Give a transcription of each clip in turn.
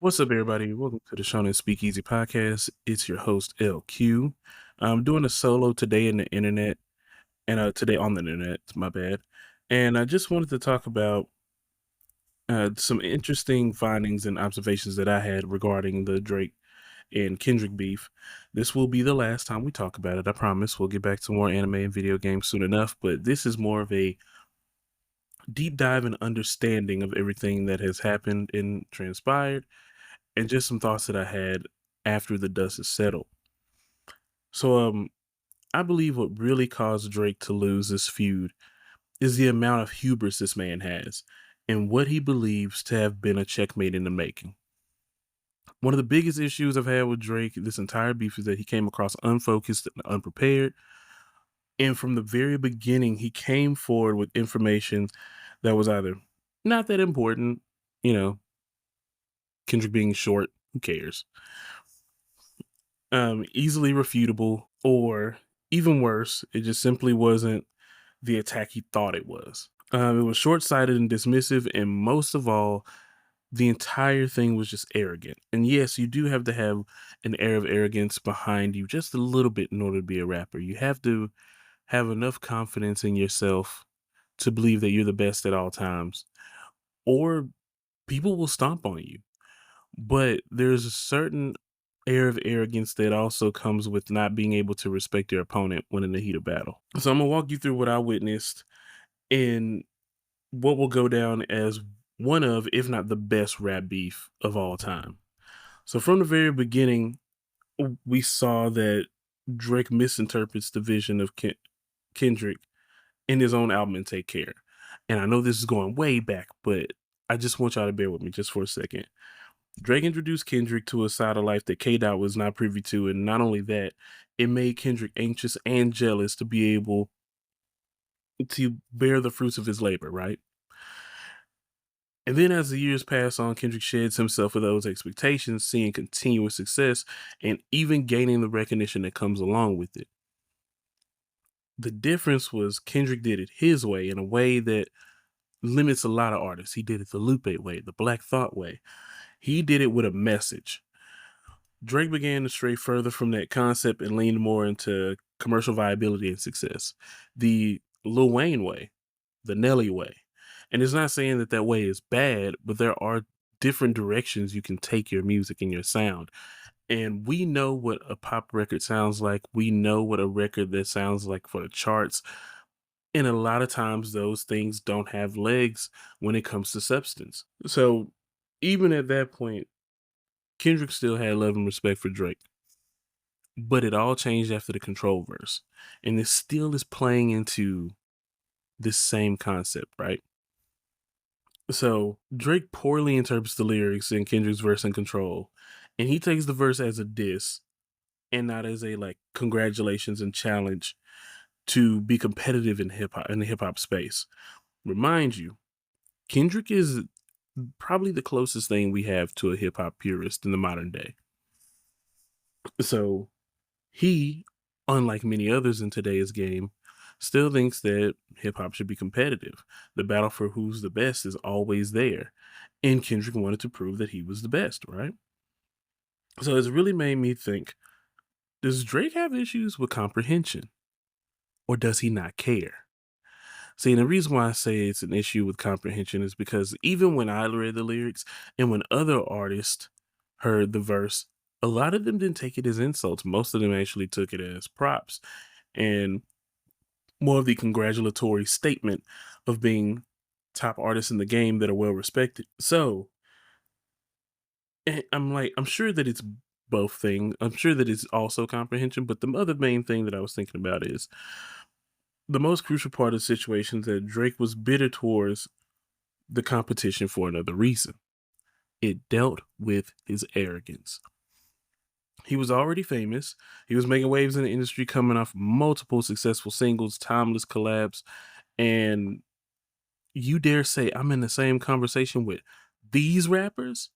What's up, everybody? Welcome to the Shonen Speakeasy podcast. It's your host LQ. I'm doing a solo today in the internet, and today on the internet. My bad. And I just wanted to talk about some interesting findings and observations that I had regarding the Drake and Kendrick beef. This will be the last time we talk about it. I promise. We'll get back to more anime and video games soon enough. But this is more of a deep dive and understanding of everything that has happened and transpired and just some thoughts that I had after the dust has settled. So I believe what really caused Drake to lose this feud is the amount of hubris this man has and what he believes to have been a checkmate in the making. One of the biggest issues I've had with Drake this entire beef is that he came across unfocused and unprepared. And from the very beginning, he came forward with information that was either not that important, you know, Kendrick being short, who cares? Easily refutable, or even worse, it just simply wasn't the attack he thought it was. It was short sighted and dismissive, and most of all, the entire thing was just arrogant. And yes, you do have to have an air of arrogance behind you just a little bit in order to be a rapper. You have to have enough confidence in yourself to believe that you're the best at all times, or people will stomp on you. But there's a certain air of arrogance that also comes with not being able to respect your opponent when in the heat of battle. So I'm gonna walk you through what I witnessed and what will go down as one of, if not the best rap beef of all time. So from the very beginning, we saw that Drake misinterprets the vision of Kendrick in his own album and Take Care. And I know this is going way back, but I just want y'all to bear with me just for a second. Drake introduced Kendrick to a side of life that K Dot was not privy to, and not only that, it made Kendrick anxious and jealous to be able to bear the fruits of his labor, right? And then as the years pass on, Kendrick sheds himself of those expectations, seeing continuous success and even gaining the recognition that comes along with it. The difference was Kendrick did it his way, in a way that limits a lot of artists. He did it the Lupe way, the Black Thought way. He did it with a message. Drake began to stray further from that concept and leaned more into commercial viability and success. The Lil Wayne way, the Nelly way. And it's not saying that that way is bad, but there are different directions you can take your music and your sound. And we know what a pop record sounds like. We know what a record that sounds like for the charts. And a lot of times those things don't have legs when it comes to substance. So even at that point, Kendrick still had love and respect for Drake. But it all changed after the Control verse. And this still is playing into this same concept, right? So Drake poorly interprets the lyrics in Kendrick's verse in Control, and he takes the verse as a diss and not as a like congratulations and challenge to be competitive in hip hop in the hip hop space. Remind you, Kendrick is probably the closest thing we have to a hip hop purist in the modern day. So he, unlike many others in today's game, still thinks that hip hop should be competitive. The battle for who's the best is always there. And Kendrick wanted to prove that he was the best, right? So it's really made me think, does Drake have issues with comprehension or does he not care? See, and the reason why I say it's an issue with comprehension is because even when I read the lyrics and when other artists heard the verse, a lot of them didn't take it as insults. Most of them actually took it as props and more of the congratulatory statement of being top artists in the game that are well respected. So I'm like, I'm sure that it's both things. I'm sure that it's also comprehension, but the other main thing that I was thinking about is the most crucial part of the situation is that Drake was bitter towards the competition for another reason. It dealt with his arrogance. He was already famous. He was making waves in the industry, coming off multiple successful singles, timeless collabs, and you dare say I'm in the same conversation with these rappers?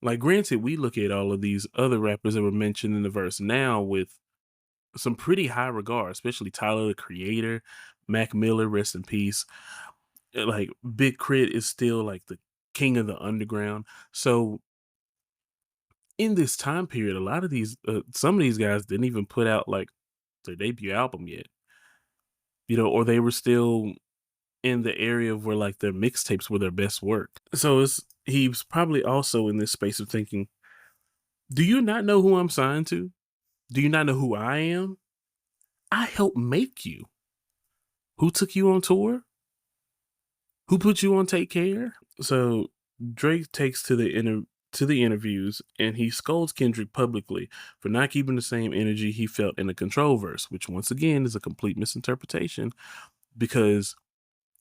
Like, granted, we look at all of these other rappers that were mentioned in the verse now with some pretty high regard, especially Tyler the Creator, Mac Miller, rest in peace. Like, Big Crit is still like the king of the underground. So in this time period, a lot of these, some of these guys didn't even put out like their debut album yet, or they were still in the area of where like their mixtapes were their best work. So he was probably also in this space of thinking, do you not know who I'm signed to? Do you not know who I am? I helped make you. Who took you on tour? Who put you on Take Care? So Drake takes to the interviews and he scolds Kendrick publicly for not keeping the same energy he felt in the Control verse, which once again is a complete misinterpretation because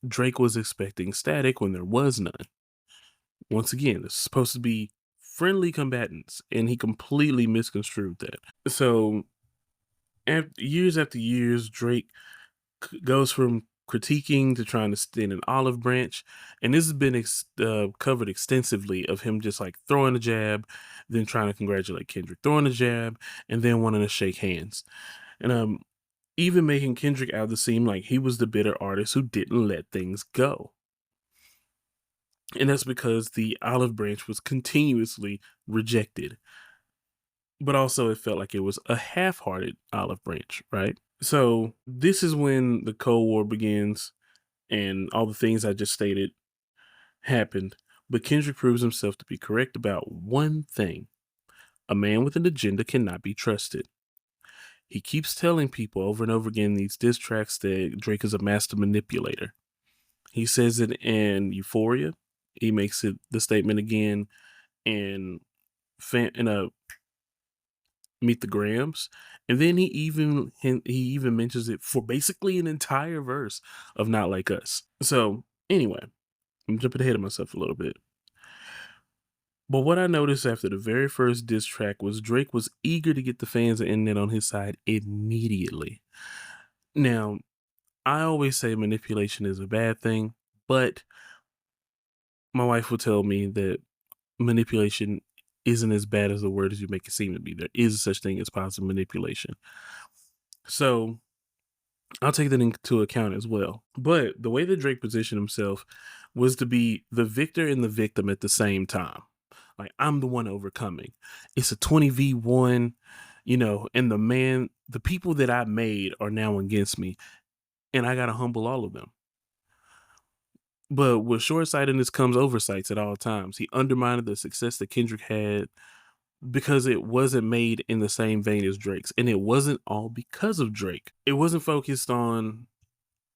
Drake was expecting static when there was none. Once again, it's supposed to be friendly combatants, and he completely misconstrued that. So, years after years, Drake goes from critiquing to trying to stand an olive branch, and this has been covered extensively of him just like throwing a jab, then trying to congratulate Kendrick, throwing a jab, and then wanting to shake hands, and even making Kendrick out to seem like he was the bitter artist who didn't let things go. And that's because the olive branch was continuously rejected. But also, it felt like it was a half hearted olive branch, right? So, this is when the Cold War begins and all the things I just stated happened. But Kendrick proves himself to be correct about one thing: a man with an agenda cannot be trusted. He keeps telling people over and over again in these diss tracks that Drake is a master manipulator. He says it in Euphoria. He makes it the statement again in in a Meet the Grams, and then he even mentions it for basically an entire verse of Not Like Us. So anyway, I'm jumping ahead of myself a little bit. But what I noticed after the very first diss track was Drake was eager to get the fans and internet on his side immediately. Now, I always say manipulation is a bad thing, but my wife will tell me that manipulation isn't as bad as the word as you make it seem to be. There is such thing as positive manipulation. So I'll take that into account as well. But the way that Drake positioned himself was to be the victor and the victim at the same time. Like, I'm the one overcoming. It's a 20v1, and the people that I made are now against me, and I got to humble all of them. But with short sightedness comes oversights at all times. He undermined the success that Kendrick had because it wasn't made in the same vein as Drake's. And it wasn't all because of Drake. It wasn't focused on,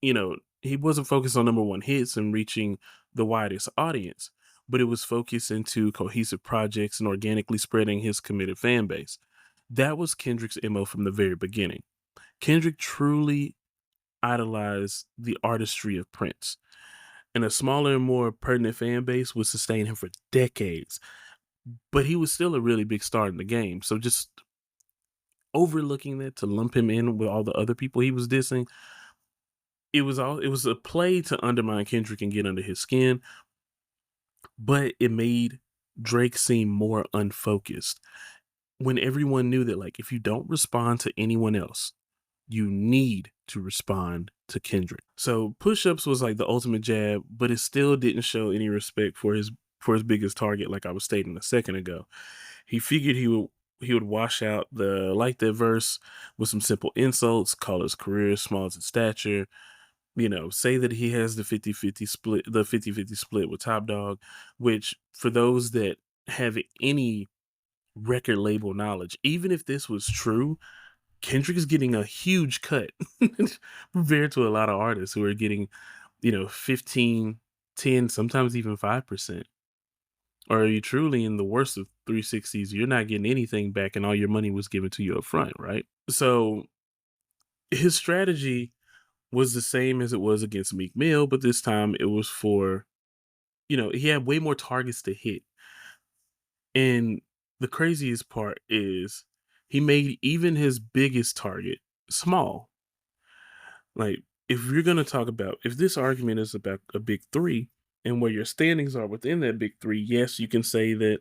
he wasn't focused on number one hits and reaching the widest audience, but it was focused into cohesive projects and organically spreading his committed fan base. That was Kendrick's MO from the very beginning. Kendrick truly idolized the artistry of Prince, and a smaller and more pertinent fan base would sustain him for decades. But he was still a really big star in the game. So just overlooking that to lump him in with all the other people he was dissing, it was a play to undermine Kendrick and get under his skin, but it made Drake seem more unfocused when everyone knew that like if you don't respond to anyone else, you need to respond to Kendrick. So push-ups was like the ultimate jab, but it still didn't show any respect for his biggest target, like I was stating a second ago. He figured he would wash out the like that verse with some simple insults, call his career small as its stature, say that he has the 50-50 split with Top Dog, which for those that have any record label knowledge, even if this was true, Kendrick is getting a huge cut compared to a lot of artists who are getting, 15, 10, sometimes even 5%. Or are you truly in the worst of 360s? You're not getting anything back and all your money was given to you up front, right? So his strategy was the same as it was against Meek Mill, but this time it was for, he had way more targets to hit. And the craziest part is he made even his biggest target small. Like, if you're going to talk about, if this argument is about a big three and where your standings are within that big three, yes, you can say that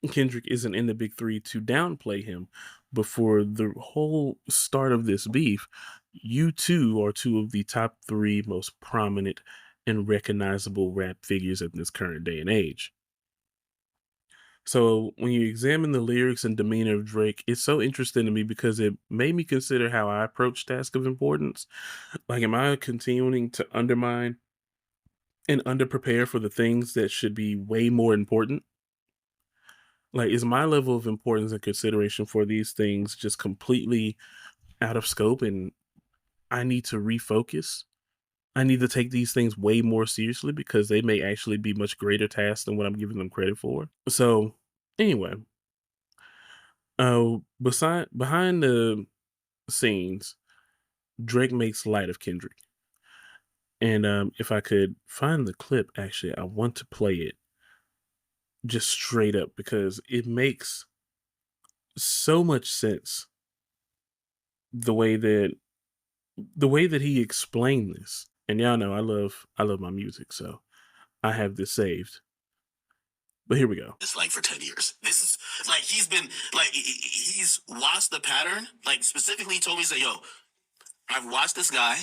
Kendrick isn't in the big three to downplay him. But for the whole start of this beef, you two are two of the top three most prominent and recognizable rap figures in this current day and age. So when you examine the lyrics and demeanor of Drake, it's so interesting to me because it made me consider how I approach tasks of importance. Like, am I continuing to undermine and underprepare for the things that should be way more important? Like, is my level of importance and consideration for these things just completely out of scope and I need to refocus? I need to take these things way more seriously because they may actually be much greater tasks than what I'm giving them credit for. So, anyway, beside behind the scenes, Drake makes light of Kendrick. And if I could find the clip, actually, I want to play it just straight up because it makes so much sense the way that he explained this. And y'all know I love my music, so I have this saved. But here we go. It's like for 10 years. This is like he's been like he's watched the pattern. Like specifically, he told me, say, "Yo, I've watched this guy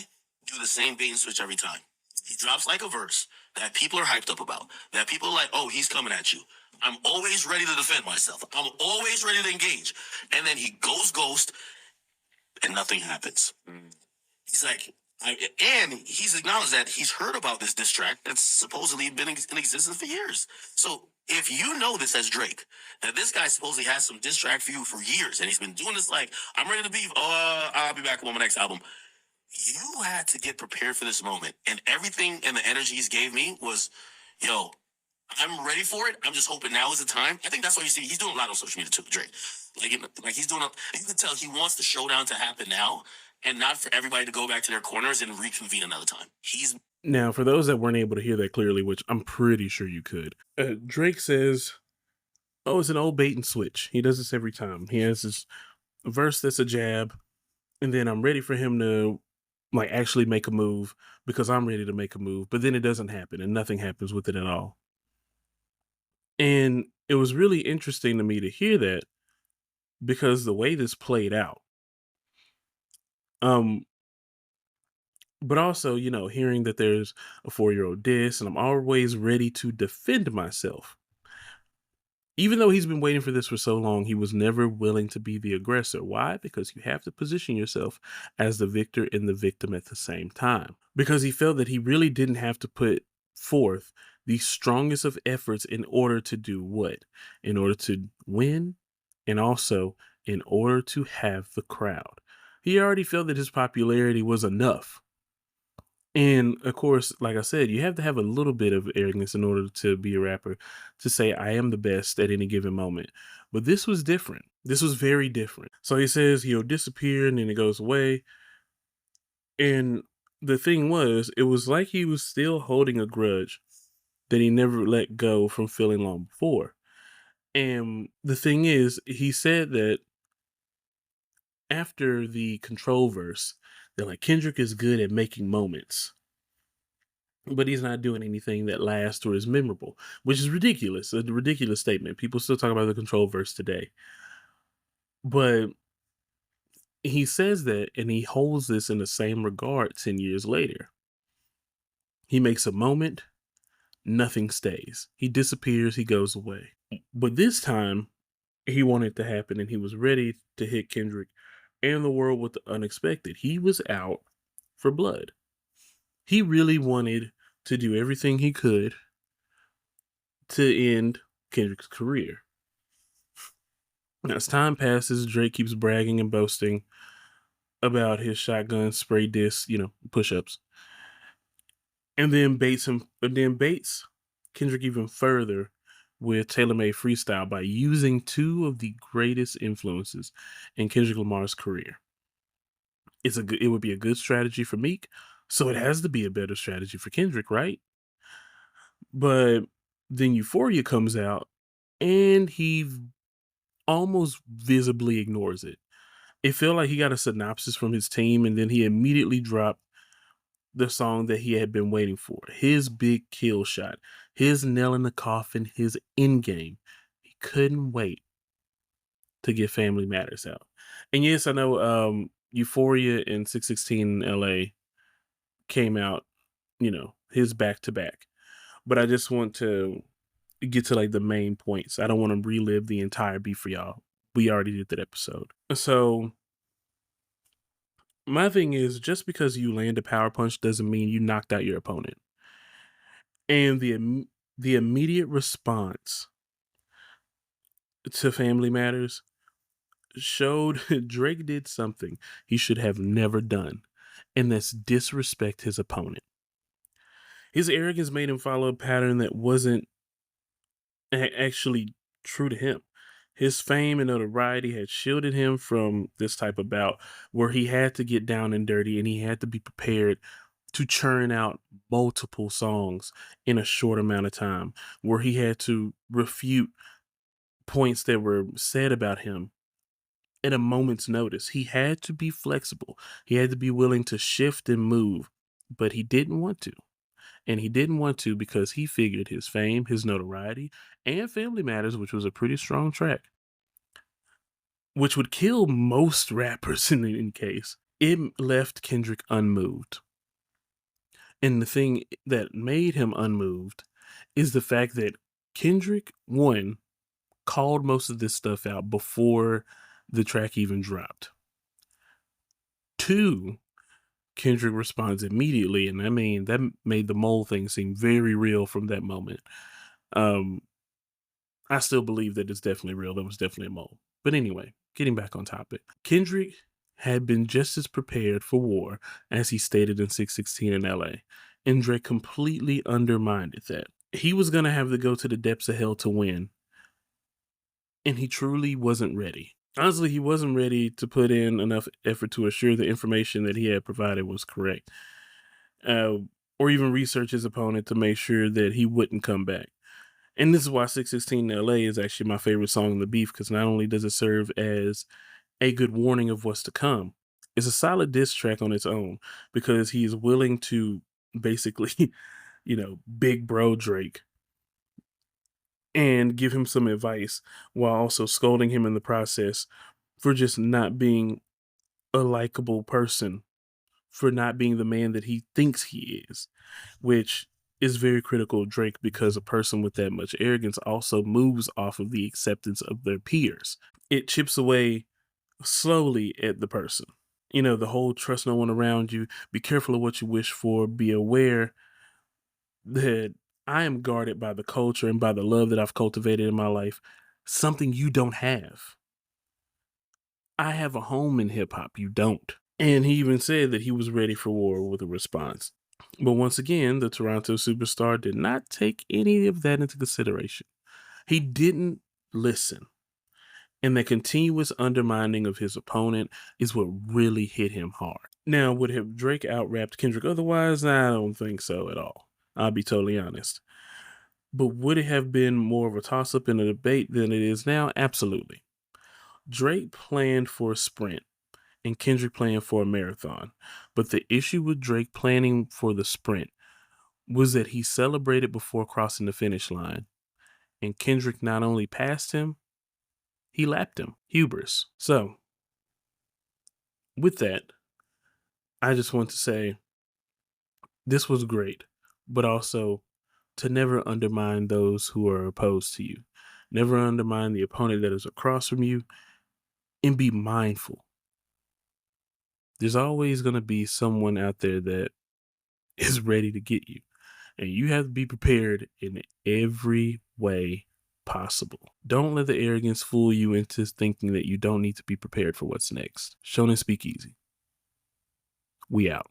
do the same bait and switch every time. He drops like a verse that people are hyped up about. That people are like, oh, he's coming at you. I'm always ready to defend myself. I'm always ready to engage. And then he goes ghost, and nothing happens. He's like, and he's acknowledged that he's heard about this diss track that's supposedly been in existence for years. So if you know this as Drake, that this guy supposedly has some diss track for you for years, and he's been doing this like, I'm ready to beef. I'll be back on my next album. You had to get prepared for this moment, and everything and the energy he's gave me was, yo, I'm ready for it. I'm just hoping now is the time. I think that's why you see he's doing a lot on social media too, Drake. Like he's doing. You can tell he wants the showdown to happen now, and not for everybody to go back to their corners and reconvene another time. He's Now, for those that weren't able to hear that clearly, which I'm pretty sure you could, Drake says, "Oh, it's an old bait and switch. He does this every time. He has this verse that's a jab, and then I'm ready for him to like actually make a move because I'm ready to make a move, but then it doesn't happen and nothing happens with it at all." And it was really interesting to me to hear that because the way this played out, um, but also, hearing that there's a 4-year-old diss and I'm always ready to defend myself. Even though he's been waiting for this for so long, he was never willing to be the aggressor. Why? Because you have to position yourself as the victor and the victim at the same time. Because he felt that he really didn't have to put forth the strongest of efforts in order to do what? In order to win and also in order to have the crowd. He already felt that his popularity was enough. And of course, like I said, you have to have a little bit of arrogance in order to be a rapper to say, I am the best at any given moment. But this was different. This was very different. So he says he'll disappear and then it goes away. And the thing was, it was like he was still holding a grudge that he never let go from feeling long before. And the thing is, he said that after the control verse, that like Kendrick is good at making moments, but he's not doing anything that lasts or is memorable, which is ridiculous. A ridiculous statement. People still talk about the control verse today. But he says that and he holds this in the same regard 10 years later. He makes a moment, nothing stays. He disappears, he goes away. But this time, he wanted to happen and he was ready to hit Kendrick and the world with the unexpected. He was out for blood. He really wanted to do everything he could to end Kendrick's career. As time passes, Drake keeps bragging and boasting about his shotgun spray disc, push-ups, and then baits Kendrick even further with tailor-made freestyle by using two of the greatest influences in Kendrick Lamar's career. It would be a good strategy for Meek, so it has to be a better strategy for Kendrick, right? But then Euphoria comes out, and he almost visibly ignores it. It felt like he got a synopsis from his team, and then he immediately dropped the song that he had been waiting for, his big kill shot, his nail in the coffin, his end game. He couldn't wait to get Family Matters out. And yes, I know Euphoria and 616 in LA came out, his back to back. But I just want to get to like the main points. I don't want to relive the entire beef for y'all. We already did that episode. So my thing is, just because you land a power punch doesn't mean you knocked out your opponent. And the immediate response to Family Matters showed Drake did something he should have never done, and that's disrespect his opponent. His arrogance made him follow a pattern that wasn't actually true to him. His fame and notoriety had shielded him from this type of bout where he had to get down and dirty and he had to be prepared to churn out multiple songs in a short amount of time, where he had to refute points that were said about him at a moment's notice. He had to be flexible. He had to be willing to shift and move, but he didn't want to. And he didn't want to because he figured his fame, his notoriety, and Family Matters, which was a pretty strong track, which would kill most rappers in case, it left Kendrick unmoved. And the thing that made him unmoved is the fact that Kendrick, one, called most of this stuff out before the track even dropped. Two, Kendrick responds immediately, and I mean that made the mole thing seem very real from that moment. I still believe that it's definitely real. That was definitely a mole. But anyway, getting back on topic, Kendrick had been just as prepared for war as he stated in 616 in LA, and Drake completely undermined that. He was gonna have to go to the depths of hell to win, and he truly wasn't ready. Honestly, he wasn't ready to put in enough effort to assure the information that he had provided was correct, or even research his opponent to make sure that he wouldn't come back. And this is why 616 in LA is actually my favorite song in the beef, because not only does it serve as a good warning of what's to come, it's a solid diss track on its own because he is willing to basically, big bro Drake and give him some advice while also scolding him in the process for just not being a likable person, for not being the man that he thinks he is, which is very critical of Drake because a person with that much arrogance also moves off of the acceptance of their peers. It chips away slowly at the person. The whole trust no one around you, be careful of what you wish for, be aware that I am guarded by the culture and by the love that I've cultivated in my life, something you don't have. I have a home in hip hop, you don't. And he even said that he was ready for war with a response. But once again, the Toronto superstar did not take any of that into consideration. He didn't listen. And the continuous undermining of his opponent is what really hit him hard. Now, would have Drake out-rapped Kendrick otherwise? I don't think so at all. I'll be totally honest. But would it have been more of a toss-up in a debate than it is now? Absolutely. Drake planned for a sprint and Kendrick planned for a marathon. But the issue with Drake planning for the sprint was that he celebrated before crossing the finish line. And Kendrick not only passed him, he lapped him. Hubris. So, with that, I just want to say this was great, but also to never undermine those who are opposed to you. Never undermine the opponent that is across from you, and be mindful. There's always going to be someone out there that is ready to get you, and you have to be prepared in every way possible. Don't let the arrogance fool you into thinking that you don't need to be prepared for what's next. Shonen Speakeasy. We out.